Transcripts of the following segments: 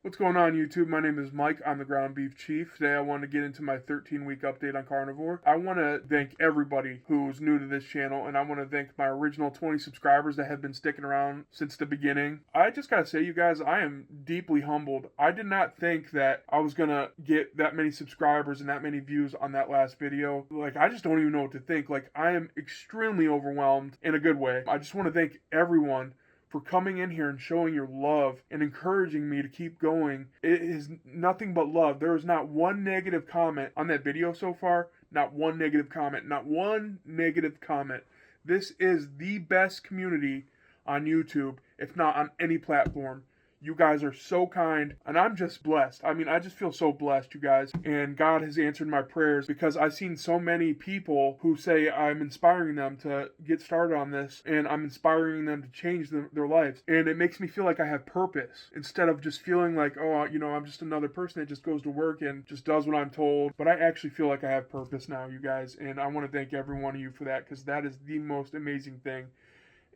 What's going on, YouTube? My name is Mike. I'm the Ground Beef Chief. Today I want to get into my 13-week update on Carnivore. I want to thank everybody who's new to this channel, and I want to thank my original 20 subscribers that have been sticking around since the beginning. I just gotta say, you guys, I am deeply humbled. I did not think that I was gonna get that many subscribers and that many views on that last video. Like, I just don't even know what to think. Like, I am extremely overwhelmed in a good way. I just want to thank everyone for coming in here and showing your love and encouraging me to keep going. It is nothing but love. There is not one negative comment on that video so far. Not one negative comment. Not one negative comment. This is the best community on YouTube, if not on any platform. You guys are so kind, and I'm just blessed. I mean, I just feel so blessed, you guys. And God has answered my prayers because I've seen so many people who say I'm inspiring them to get started on this, and I'm inspiring them to change their lives. And it makes me feel like I have purpose instead of just feeling like, oh, you know, I'm just another person that just goes to work and just does what I'm told. But I actually feel like I have purpose now, you guys. And I want to thank every one of you for that, because that is the most amazing thing.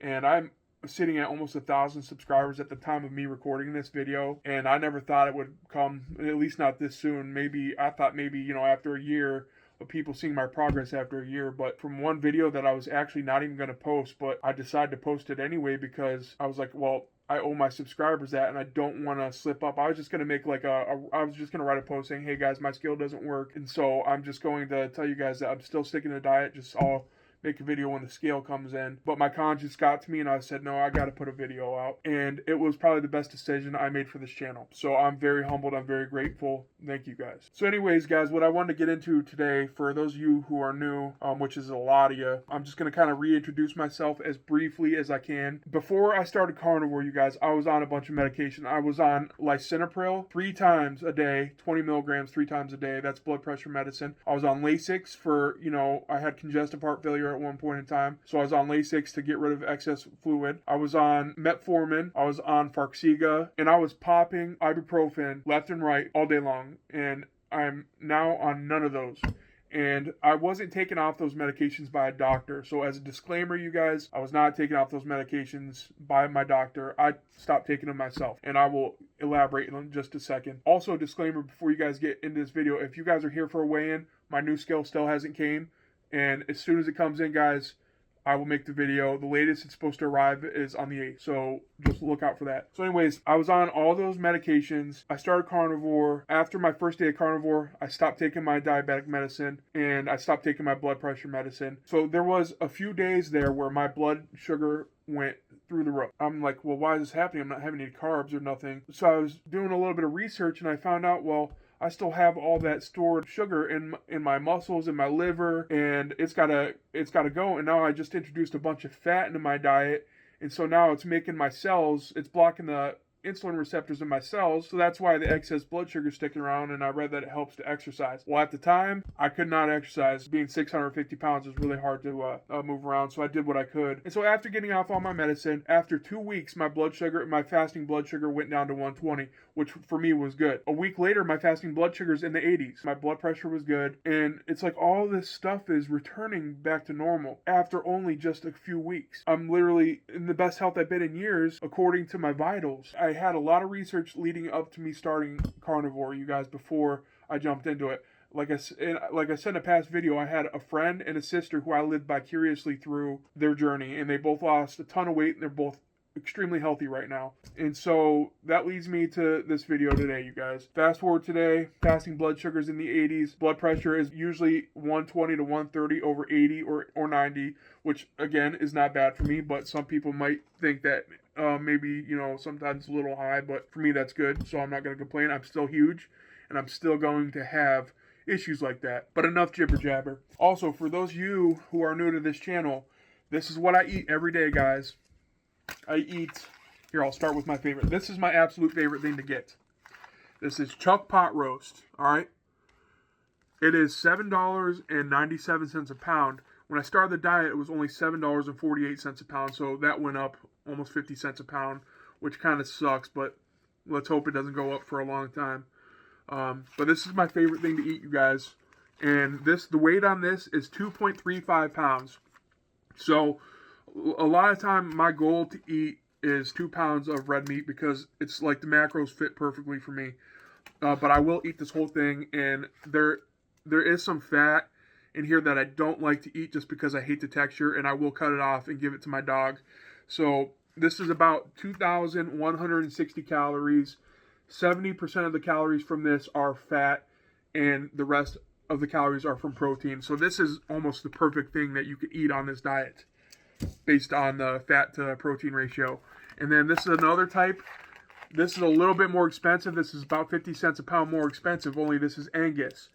And I'm sitting at almost 1,000 subscribers at the time of me recording this video, and I never thought it would come, at least not this soon. I thought maybe, you know, after a year of people seeing my progress after a year. But from one video that I was actually not even going to post, but I decided to post it anyway because I was like, well, I owe my subscribers that, and I don't want to slip up. I was just going to make like I was just going to write a post saying, hey guys, my skill doesn't work, and so I'm just going to tell you guys that I'm still sticking to the diet. I'll make a video when the scale comes in. But my conscience got to me, and I said, no, I got to put a video out. And it was probably the best decision I made for this channel. So I'm very humbled. I'm very grateful. Thank you, guys. So anyways, guys, what I wanted to get into today, for those of you who are new, which is a lot of you, I'm just going to kind of reintroduce myself as briefly as I can. Before I started Carnivore, you guys, I was on a bunch of medication. I was on lisinopril 3 times a day, 20 milligrams 3 times a day. That's blood pressure medicine. I was on Lasix for, you know, I had congestive heart failure at one point in time, so I was on Lasix to get rid of excess fluid. I was on metformin, I was on Farxiga, and I was popping ibuprofen left and right all day long, and I'm now on none of those. And I wasn't taken off those medications by a doctor. So as a disclaimer, you guys, I was not taken off those medications by my doctor. I stopped taking them myself, and I will elaborate in just a second. Also, a disclaimer before you guys get into this video, if you guys are here for a weigh-in, my new scale still hasn't came. And as soon as it comes in, guys, I will make the video. The latest it's supposed to arrive is on the 8th, so just look out for that. So anyways, I was on all those medications. I started Carnivore. After my first day of Carnivore, I stopped taking my diabetic medicine, and I stopped taking my blood pressure medicine. So there was a few days there where my blood sugar went through the roof. I'm like, well, why is this happening? I'm not having any carbs or nothing. So I was doing a little bit of research, and I found out, well, I still have all that stored sugar in my muscles, in my liver, and it's gotta go. And now I just introduced a bunch of fat into my diet, and so now it's making my cells, it's blocking the insulin receptors in my cells, so that's why the excess blood sugar is sticking around. And I read that it helps to exercise. Well, at the time, I could not exercise. Being 650 pounds is really hard to move around, so I did what I could. And so after getting off all my medicine, after 2 weeks, my fasting blood sugar went down to 120, which for me was good. A week later, my fasting blood sugar's in the 80s. My blood pressure was good, and it's like all this stuff is returning back to normal after only just a few weeks. I'm literally in the best health I've been in years, according to my vitals. I had a lot of research leading up to me starting Carnivore, you guys, before I jumped into it. Like I said in a past video, I had a friend and a sister who I lived vicariously through their journey, and they both lost a ton of weight, and they're both extremely healthy right now. And so that leads me to this video today, you guys. Fast forward today, fasting blood sugar's in the 80s. Blood pressure is usually 120 to 130 over 80 or 90, which again is not bad for me, but some people might think that maybe, you know, sometimes a little high, but for me that's good, so I'm not going to complain. I'm still huge, and I'm still going to have issues like that. But enough jibber jabber. Also, for those of you who are new to this channel, this is what I eat every day, guys. I eat, here, I'll start with my favorite. This is my absolute favorite thing to get. This is chuck pot roast, all right? It is $7.97 a pound. When I started the diet, it was only $7.48 a pound, so that went up almost 50 cents a pound, which kind of sucks, but let's hope it doesn't go up for a long time. But this is my favorite thing to eat, you guys. And the weight on this is 2.35 pounds. So a lot of time, my goal to eat is 2 pounds of red meat because it's like the macros fit perfectly for me. But I will eat this whole thing, and there is some fat in here that I don't like to eat just because I hate the texture, and I will cut it off and give it to my dog. So this is about 2,160 calories. 70% of the calories from this are fat, and the rest of the calories are from protein. So this is almost the perfect thing that you could eat on this diet based on the fat to protein ratio. And then this is another type. This is a little bit more expensive. This is about 50 cents a pound more expensive, only this is Angus.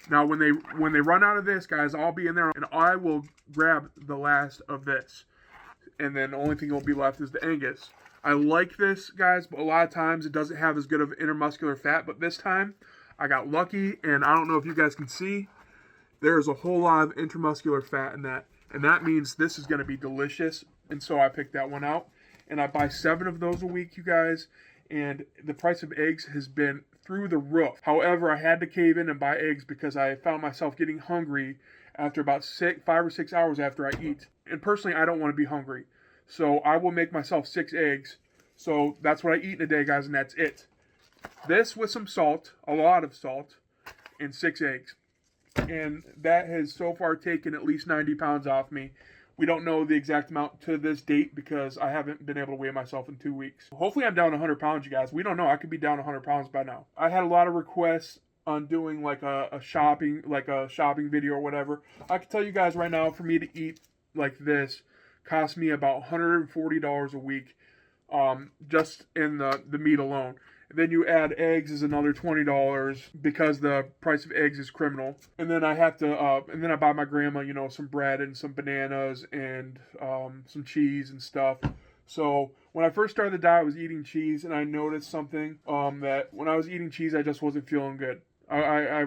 Now, when they run out of this, guys, I'll be in there and I will grab the last of this. And then the only thing that will be left is the Angus. I like this, guys, but a lot of times it doesn't have as good of intermuscular fat. But this time, I got lucky, and I don't know if you guys can see, there's a whole lot of intramuscular fat in that. And that means this is going to be delicious. And so I picked that one out. And I buy 7 of those a week, you guys. And the price of eggs has been through the roof. However, I had to cave in and buy eggs because I found myself getting hungry after about 5 or 6 hours after I eat. And personally, I don't want to be hungry. So I will make myself 6 eggs. So that's what I eat in a day, guys, and that's it. This with some salt, a lot of salt, and 6 eggs. And that has so far taken at least 90 pounds off me. We don't know the exact amount to this date because I haven't been able to weigh myself in 2 weeks. Hopefully I'm down 100 pounds, you guys. We don't know. I could be down 100 pounds by now. I had a lot of requests on doing like a shopping video or whatever. I can tell you guys right now, for me to eat like this cost me about $140 a week, just in the meat alone. Then you add eggs is another $20 because the price of eggs is criminal. And then I have to, and then I buy my grandma, you know, some bread and some bananas and some cheese and stuff. So when I first started the diet, I was eating cheese, and I noticed something that when I was eating cheese, I just wasn't feeling good. I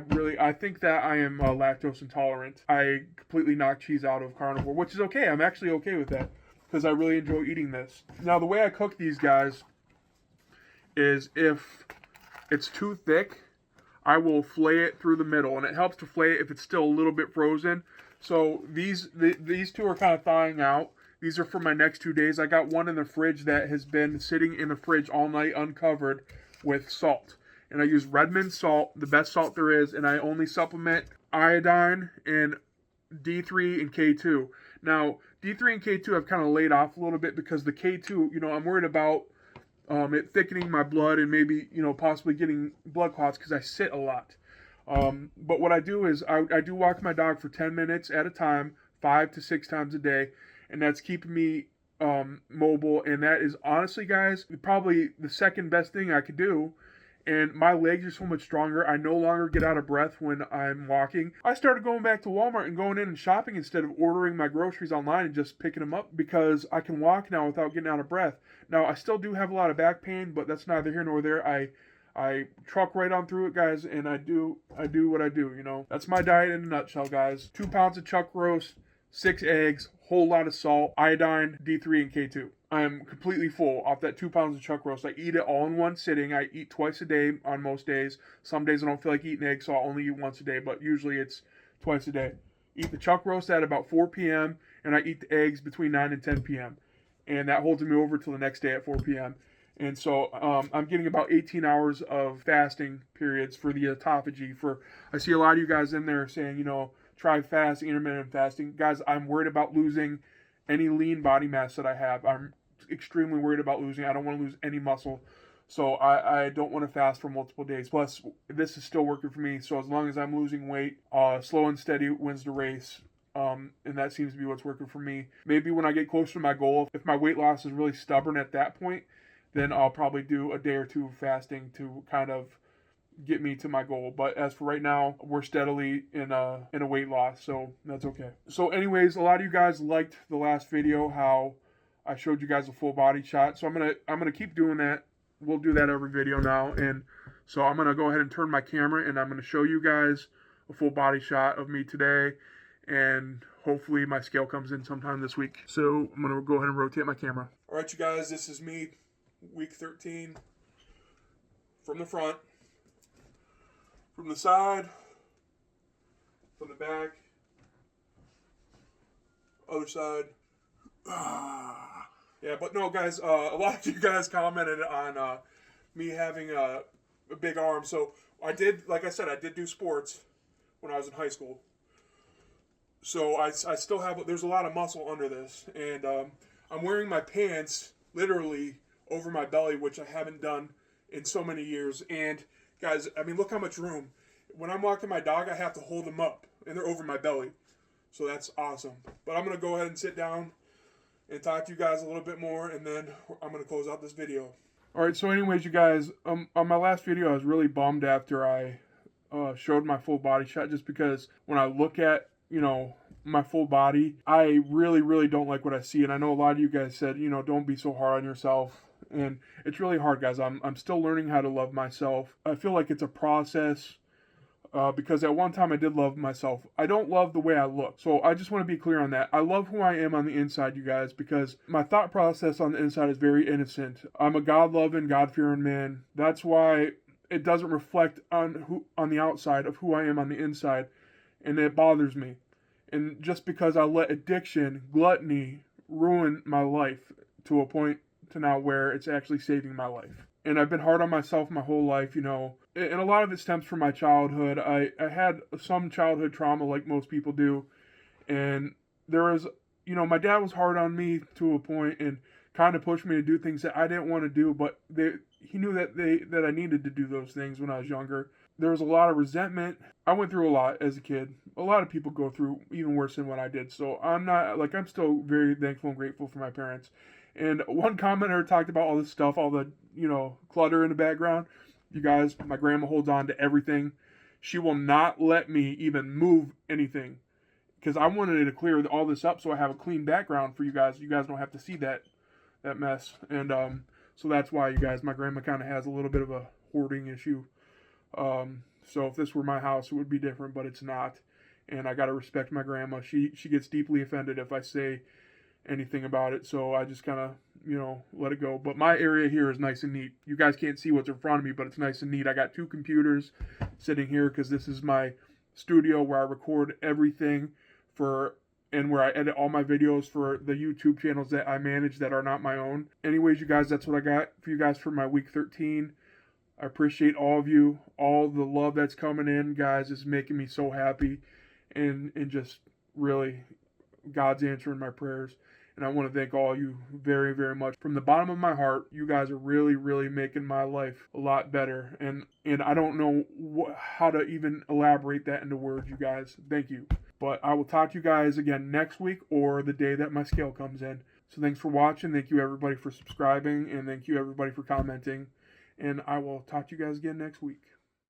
think that I am lactose intolerant. I completely knocked cheese out of carnivore, which is okay. I'm actually okay with that because I really enjoy eating this. Now, the way I cook these guys is if it's too thick, I will flay it through the middle, and it helps to flay it if it's still a little bit frozen. So these two are kind of thawing out. These are for my next 2 days. I got one in the fridge that has been sitting in the fridge all night uncovered with salt. And I use Redmond salt, the best salt there is, and I only supplement iodine and D3 and K2. Now, D3 and K2 I've kind of laid off a little bit because the K2, you know, I'm worried about it thickening my blood and maybe, you know, possibly getting blood clots because I sit a lot. But what I do is I do walk my dog for 10 minutes at a time, 5 to 6 times a day, and that's keeping me mobile. And that is honestly, guys, probably the second best thing I could do. And my legs are so much stronger. I no longer get out of breath when I'm walking. I started going back to Walmart and going in and shopping instead of ordering my groceries online and just picking them up because I can walk now without getting out of breath. Now, I still do have a lot of back pain, but that's neither here nor there. I truck right on through it, guys, and I do what I do, you know. That's my diet in a nutshell, guys. 2 pounds of chuck roast, 6 eggs, whole lot of salt, iodine, D3, and K2. I'm completely full off that 2 pounds of chuck roast. I eat it all in one sitting. I eat twice a day on most days. Some days I don't feel like eating eggs, so I'll only eat once a day, but usually it's twice a day. Eat the chuck roast at about 4 p.m., and I eat the eggs between 9 and 10 p.m., and that holds me over till the next day at 4 p.m., and so I'm getting about 18 hours of fasting periods for the autophagy. I see a lot of you guys in there saying, you know, try fast, intermittent fasting. Guys, I'm worried about losing any lean body mass that I have. I'm extremely worried about losing. I don't want to lose any muscle. So I don't want to fast for multiple days. Plus, this is still working for me. So as long as I'm losing weight, slow and steady wins the race. And that seems to be what's working for me. Maybe when I get closer to my goal, if my weight loss is really stubborn at that point, then I'll probably do a day or two of fasting to kind of get me to my goal. But as for right now, we're steadily in a weight loss, so that's okay. So anyways, a lot of you guys liked the last video how I showed you guys a full body shot. So I'm gonna keep doing that. We'll do that every video now. And so I'm gonna go ahead and turn my camera and I'm gonna show you guys a full body shot of me today. And hopefully my scale comes in sometime this week. So I'm gonna go ahead and rotate my camera. All right, you guys, this is me, week 13, from the front, from the side, from the back, other side. Yeah, Yeah, but no, guys, a lot of you guys commented on me having a big arm. So I did, like I said, I did do sports when I was in high school. So I still have, there's a lot of muscle under this. And I'm wearing my pants literally over my belly, which I haven't done in so many years. And guys, I mean, look how much room. When I'm walking my dog, I have to hold them up, and they're over my belly. So that's awesome. But I'm going to go ahead and sit down and talk to you guys a little bit more, and then I'm going to close out this video. All right, so anyways, you guys, on my last video, I was really bummed after I showed my full body shot, just because when I look at, my full body, I really, really don't like what I see. And I know a lot of you guys said, don't be so hard on yourself. And it's really hard, guys. I'm still learning how to love myself. I feel like it's a process. Because at one time I did love myself. I don't love the way I look. So I just want to be clear on that. I love who I am on the inside, you guys, because my thought process on the inside is very innocent. I'm a God-loving, God-fearing man. That's why it doesn't reflect on the outside of who I am on the inside, and it bothers me. And just because I let addiction, gluttony, ruin my life to a point to now where it's actually saving my life. And I've been hard on myself my whole life, and a lot of it stems from my childhood. I had some childhood trauma like most people do, and there was, my dad was hard on me to a point and kind of pushed me to do things that I didn't want to do, but he knew that I needed to do those things when I was younger. There was a lot of resentment. I went through a lot as a kid. A lot of people go through even worse than what I did, so I'm still very thankful and grateful for my parents. And one commenter talked about all this stuff, all the, clutter in the background. You guys, my grandma holds on to everything. She will not let me even move anything, because I wanted to clear all this up so I have a clean background for you guys. You guys don't have to see that mess. And so that's why, you guys, my grandma kind of has a little bit of a hoarding issue. So if this were my house, it would be different, but it's not. And I got to respect my grandma. She gets deeply offended if I say anything about it, so I just kind of let it go. But my area here is nice and neat. You guys can't see what's in front of me, but it's nice and neat. I got 2 computers sitting here because this is my studio where I record everything and where I edit all my videos for the YouTube channels that I manage that are not my own. Anyways, you guys, that's what I got for you guys for my week 13. I appreciate all of you, all the love that's coming in, guys. It's making me so happy, and just really God's answering my prayers. And I want to thank all of you very, very much. From the bottom of my heart, you guys are really, really making my life a lot better. And I don't know how to even elaborate that into words, you guys. Thank you. But I will talk to you guys again next week or the day that my scale comes in. So thanks for watching. Thank you, everybody, for subscribing. And thank you, everybody, for commenting. And I will talk to you guys again next week.